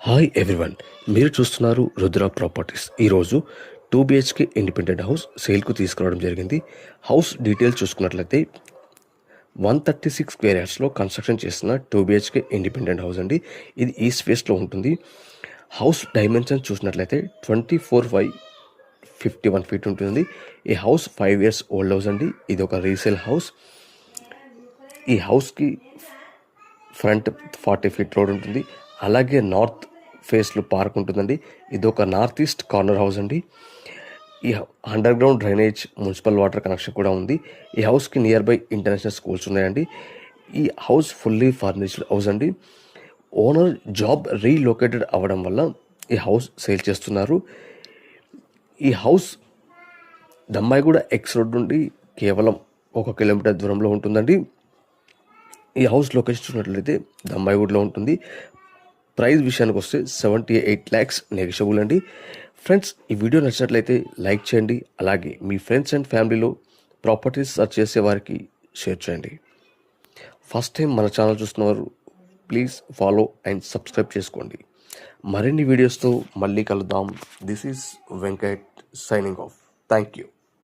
Hi everyone, మీరు చూస్తున్నారు Rudra properties. ఈరోజు 2 BHK ఇండిపెండెంట్ హౌస్ సేల్కు తీసుకురావడం జరిగింది. హౌస్ డీటెయిల్స్ చూసుకున్నట్లయితే 136 స్క్వేర్ యార్డ్స్లో కన్స్ట్రక్షన్ చేస్తున్న 2 BHK ఇండిపెండెంట్ హౌస్ అండి. ఇది ఈస్ట్ ఫేస్లో ఉంటుంది. హౌస్ డైమెన్షన్ చూసినట్లయితే 24/51 ఫీట్ ఉంటుంది. ఈ హౌస్ 5 years ఓల్డ్ హౌస్ అండి. ఇది ఒక రీసేల్ హౌస్. ఈ హౌస్కి ఫ్రంట్ 40 feet రోడ్ ఉంటుంది. అలాగే నార్త్ ఫేస్లో పార్క్ ఉంటుందండి. ఇది ఒక నార్త్ ఈస్ట్ కార్నర్ హౌస్ అండి. ఈ under ground drainage, municipal water connection కూడా ఉంది. ఈ హౌస్కి నియర్ బై ఇంటర్నేషనల్ స్కూల్స్ ఉన్నాయండి. ఈ హౌస్ ఫుల్లీ ఫర్నిష్డ్ హౌస్ అండి. ఓనర్ జాబ్ రీలొకేటెడ్ అవ్వడం వల్ల ఈ హౌస్ సేల్ చేస్తున్నారు. ఈ హౌస్ దమ్మాయిగూడ ఎక్స్ రోడ్ నుండి కేవలం 1 kilometer దూరంలో ఉంటుందండి. ఈ హౌస్ లొకేషన్ చూసినట్లయితే దమ్మాయిగూడలో ఉంటుంది. ప్రైస్ విషయానికి వస్తే 78 lakhs నెగోషియబుల్ అండి. ఫ్రెండ్స్, ఈ వీడియో నచ్చినట్లయితే లైక్ చేయండి. అలాగే మీ ఫ్రెండ్స్ అండ్ ఫ్యామిలీలో ప్రాపర్టీస్ సర్చ్ చేసే వారికి షేర్ చేయండి. ఫస్ట్ టైం మన ఛానల్ చూస్తున్నవారు ప్లీజ్ ఫాలో అండ్ సబ్స్క్రైబ్ చేసుకోండి. మరిన్ని వీడియోస్తో మళ్ళీ కలుద్దాం. This is Venkat signing off. Thank you.